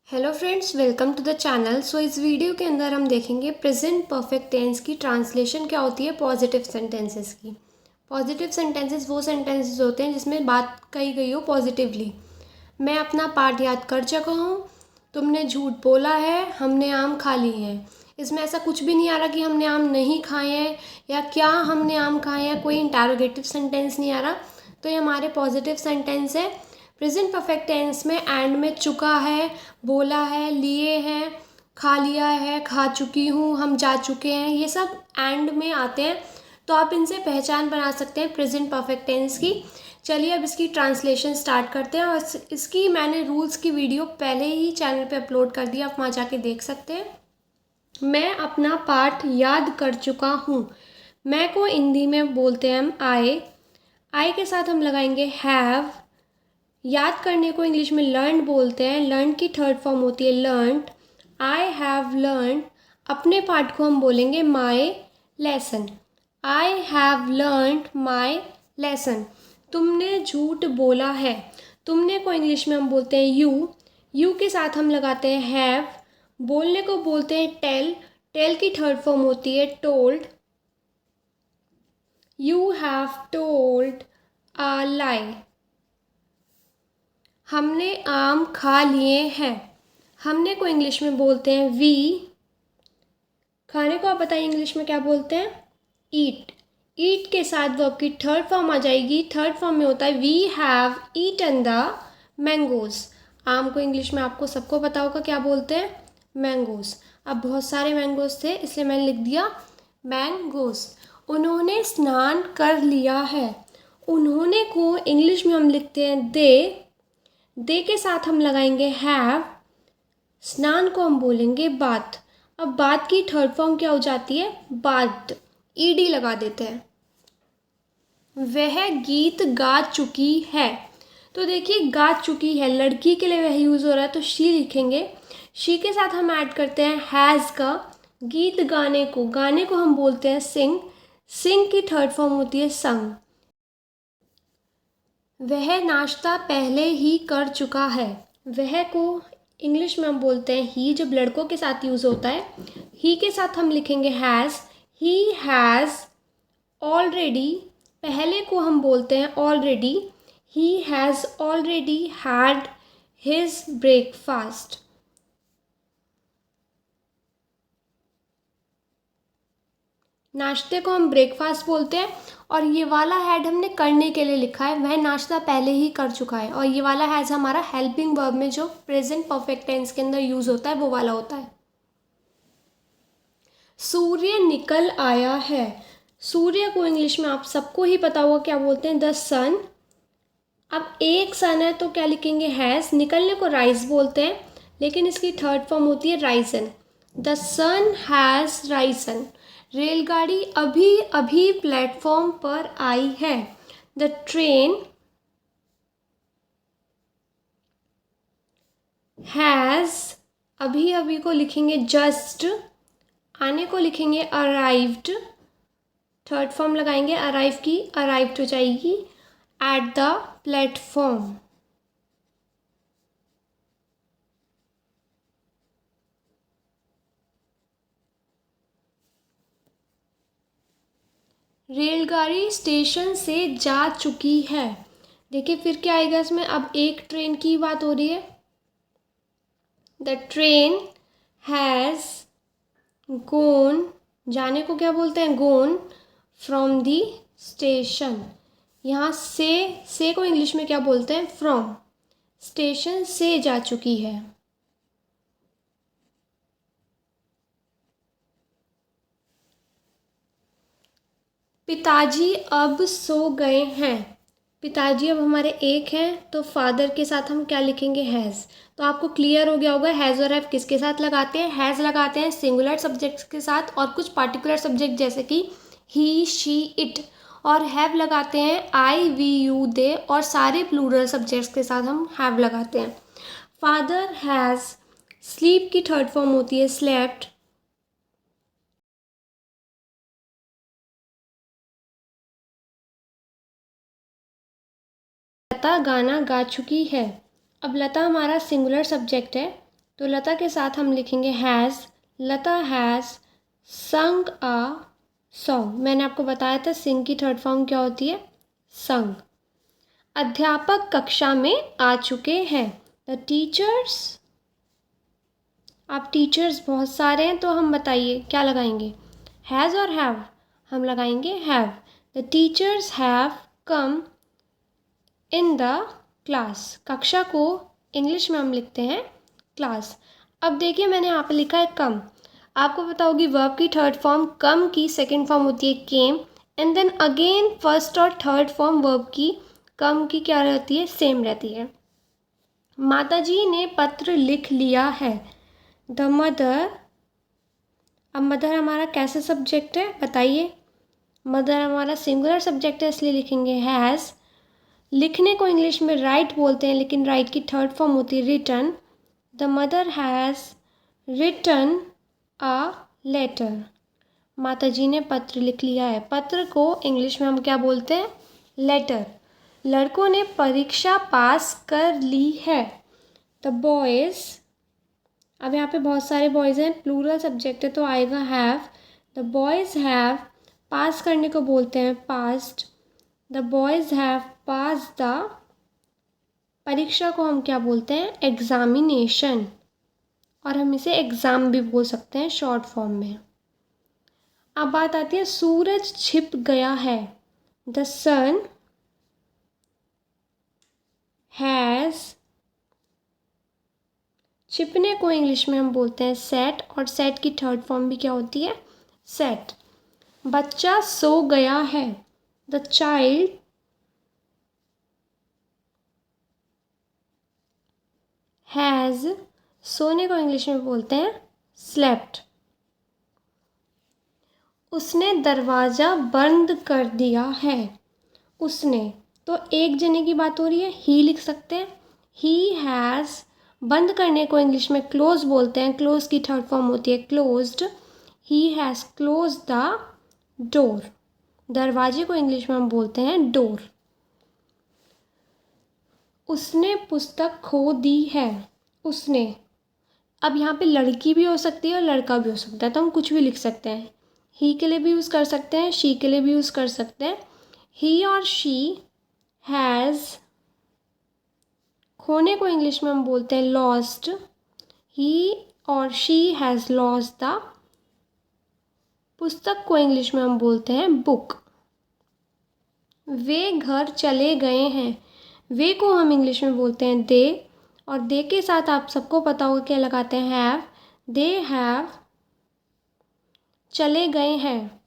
Hello friends, welcome to the channel. इस video के अंदर हम देखेंगे प्रेजेंट परफेक्ट टेंस की ट्रांसलेशन क्या होती है पॉजिटिव सेंटेंसेस की। पॉजिटिव सेंटेंसेस वो सेंटेंसेस होते हैं जिसमें बात कही गई हो पॉजिटिवली। मैं अपना पाठ याद कर चुका हूँ, तुमने झूठ बोला है, हमने आम खा लिए हैं। इसमें ऐसा कुछ भी नहीं आ रहा कि हमने आम नहीं खाए हैं या क्या हमने आम खाए हैं, कोई इंटरोगेटिव सेंटेंस नहीं आ रहा। तो ये हमारे पॉजिटिव सेंटेंस है। प्रेजेंट परफेक्ट टेंस में एंड में चुका है, बोला है, लिए हैं, खा लिया है, खा चुकी हूँ, हम जा चुके हैं, ये सब एंड में आते हैं। तो आप इनसे पहचान बना सकते हैं प्रेजेंट परफेक्ट टेंस की। चलिए अब इसकी ट्रांसलेशन स्टार्ट करते हैं। और इसकी मैंने रूल्स की वीडियो पहले ही चैनल पे अपलोड कर दी, आप वहाँ जाके देख सकते हैं। मैं अपना पाठ याद कर चुका हूँ। मैं को हिंदी में बोलते हैं हम आई के साथ हम लगाएंगे हैव। याद करने को इंग्लिश में लर्न बोलते हैं, लर्न की थर्ड फॉर्म होती है लर्नड। I have learn. अपने पाठ को हम बोलेंगे माई lesson. I have learn my lesson. तुमने झूठ बोला है। तुमने को इंग्लिश में हम बोलते हैं यू के साथ हम लगाते हैं हैव। बोलने को बोलते हैं टेल। टेल की थर्ड फॉर्म होती है told. You have told a lie. हमने आम खा लिए हैं। हमने को इंग्लिश में बोलते हैं वी। खाने को आप बताइए इंग्लिश में क्या बोलते हैं? ईट। ईट के साथ वर्ब की थर्ड फॉर्म आ जाएगी। थर्ड फॉर्म में होता है we have eaten the mangoes. आम को इंग्लिश में आपको सबको पता होगा क्या बोलते हैं? मैंगोज। अब बहुत सारे मैंगोज थे इसलिए मैंने लिख दिया मैंगोज। उन्होंने स्नान कर लिया है। उन्होंने को इंग्लिश में हम लिखते हैं दे के साथ हम लगाएंगे हैव। स्नान को हम बोलेंगे बाथ। अब बाथ की थर्ड फॉर्म क्या हो जाती है? बाथ। ईडी लगा देते हैं। वह गीत गा चुकी है। तो देखिए गा चुकी है, लड़की के लिए वह यूज़ हो रहा है तो शी लिखेंगे। शी के साथ हम ऐड करते हैं हैज़ का। गीत गाने को हम बोलते हैं सिंग। सिंग की थर्ड फॉर्म होती है संग। वह नाश्ता पहले ही कर चुका है। वह को इंग्लिश में हम बोलते हैं ही, जब लड़कों के साथ यूज़ होता है। ही के साथ हम लिखेंगे हैज़। He has already. पहले को हम बोलते हैं already. He has already had his breakfast. नाश्ते को हम ब्रेकफास्ट बोलते हैं। और ये वाला हैड हमने करने के लिए लिखा है, वह नाश्ता पहले ही कर चुका है। और ये वाला हैज़ हमारा हेल्पिंग वर्ब में जो प्रेजेंट परफेक्ट टेंस के अंदर यूज़ होता है वो वाला होता है। सूर्य निकल आया है। सूर्य को इंग्लिश में आप सबको ही पता होगा क्या बोलते हैं? द सन। अब एक सन है तो क्या लिखेंगे? हैज़। निकलने को राइज बोलते हैं लेकिन इसकी थर्ड फॉर्म होती है risen. The sun has risen. रेलगाड़ी अभी अभी प्लेटफॉर्म पर आई है। The train has. अभी अभी को लिखेंगे जस्ट। आने को लिखेंगे अराइव्ड। थर्ड फॉर्म लगाएंगे अराइव की, अराइव्ड हो जाएगी एट द प्लेटफॉर्म। रेलगाड़ी स्टेशन से जा चुकी है। देखिए फिर क्या आएगा इसमें? अब एक ट्रेन की बात हो रही है। The train has gone. जाने को क्या बोलते हैं? Gone from the station. यहाँ से को इंग्लिश में क्या बोलते हैं? फ्रॉम। स्टेशन से जा चुकी है। पिताजी अब सो गए हैं। पिताजी अब हमारे एक हैं तो फादर के साथ हम क्या लिखेंगे? हैज़। तो आपको क्लियर हो गया होगा हैज़ और हैव किसके साथ लगाते हैं। हैज़ लगाते हैं सिंगुलर सब्जेक्ट्स के साथ और कुछ पार्टिकुलर सब्जेक्ट जैसे कि ही, शी, इट। और हैव लगाते हैं आई, वी, यू, दे और सारे प्लूरल सब्जेक्ट्स के साथ हम हैव लगाते हैं। Father has. स्लीप की थर्ड फॉर्म होती है स्लेप्ट। लता गाना गा चुकी है। अब लता हमारा सिंगुलर सब्जेक्ट है तो लता के साथ हम लिखेंगे हैज़। लता हैज़ संग अ सॉन्ग। मैंने आपको बताया था सिंग की थर्ड फॉर्म क्या होती है, संग। अध्यापक कक्षा में आ चुके हैं। द टीचर्स, आप टीचर्स बहुत सारे हैं तो हम बताइए क्या लगाएंगे, हैज़ और हैव? हम लगाएंगे have. The teachers have come in the class. कक्षा को इंग्लिश में हम लिखते हैं क्लास। अब देखिए मैंने यहाँ पे लिखा है कम। आपको पता होगी वर्ब की थर्ड फॉर्म कम की सेकंड फॉर्म होती है केम, एंड देन अगेन फर्स्ट और थर्ड फॉर्म वर्ब की कम की क्या रहती है, सेम रहती है। माताजी ने पत्र लिख लिया है। द मदर, अब मदर हमारा कैसा सब्जेक्ट है बताइए, मदर हमारा सिंगुलर सब्जेक्ट है इसलिए लिखेंगे हैज़। लिखने को इंग्लिश में राइट बोलते हैं, लेकिन राइट की थर्ड फॉर्म होती है written. The mother has written a letter. माताजी ने पत्र लिख लिया है। पत्र को इंग्लिश में हम क्या बोलते हैं, लेटर। लड़कों ने परीक्षा पास कर ली है। द बॉयज़, अब यहाँ पे बहुत सारे बॉयज़ हैं, प्लूरल सब्जेक्ट है तो आएगा हैव। द बॉयज़ हैव, पास करने को बोलते हैं passed. The boys have pass the, परीक्षा को हम क्या बोलते हैं, एग्जामिनेशन, और हम इसे एग्ज़ाम भी बोल सकते हैं शॉर्ट फॉर्म में। अब बात आती है सूरज छिप गया है। द सन हैज़, छिपने को इंग्लिश में हम बोलते हैं सेट, और सेट की थर्ड फॉर्म भी क्या होती है, सेट। बच्चा सो गया है। द चाइल्ड हैज़, सोने को इंग्लिश में बोलते हैं स्लेप्ट। उसने दरवाज़ा बंद कर दिया है। उसने, तो एक जने की बात हो रही है, ही लिख सकते हैं। ही हैज़, बंद करने को इंग्लिश में क्लोज बोलते हैं, क्लोज की थर्ड फॉर्म होती है closed. He has close the door. दरवाजे को इंग्लिश में हम बोलते हैं डोर। उसने पुस्तक खो दी है। उसने, अब यहाँ पे लड़की भी हो सकती है और लड़का भी हो सकता है, तो हम कुछ भी लिख सकते हैं। ही के लिए भी यूज़ कर सकते हैं, शी के लिए भी यूज़ कर सकते हैं। ही और शी हैज़, खोने को इंग्लिश में हम बोलते हैं लॉस्ट। ही और शी हैज़ लॉस्ट द, पुस्तक को इंग्लिश में हम बोलते हैं बुक। वे घर चले गए हैं। वे को हम इंग्लिश में बोलते हैं दे, और दे के साथ आप सबको पता होगा क्या लगाते हैं, हैव। दे हैव चले गए हैं।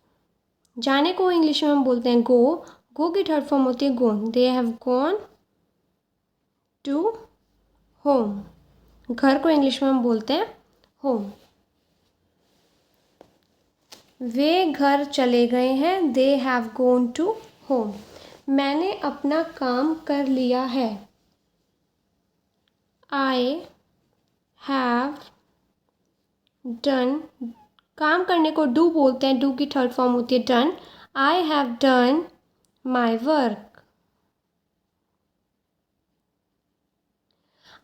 जाने को इंग्लिश में हम बोलते हैं गो, गो की थर्ड फॉर्म होती है gone. They have gone to home. घर को इंग्लिश में हम बोलते हैं होम। वे घर चले गए हैं। They have gone to home. मैंने अपना काम कर लिया है। आई हैव डन, काम करने को डू बोलते हैं, डू की थर्ड फॉर्म होती है done. I have done my work.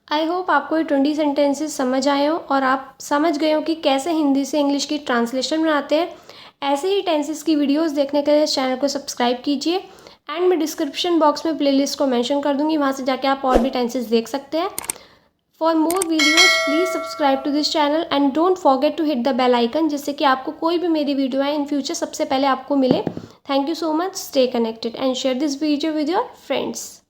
I hope आपको ये 20 सेंटेंसेस समझ आए हो और आप समझ गए हो कि कैसे हिंदी से इंग्लिश की ट्रांसलेशन बनाते हैं। ऐसे ही टेंसेस की वीडियोस देखने के लिए इस चैनल को सब्सक्राइब कीजिए, एंड मैं डिस्क्रिप्शन बॉक्स में प्लेलिस्ट को मेंशन कर दूंगी, वहाँ से जाके आप और भी टेंसेस देख सकते हैं। For more videos please subscribe to this channel and don't forget to hit the bell icon, जिससे कि आपको कोई भी मेरी वीडियो है इन फ्यूचर सबसे पहले आपको मिले। Thank you so much, stay connected and share this video with your friends.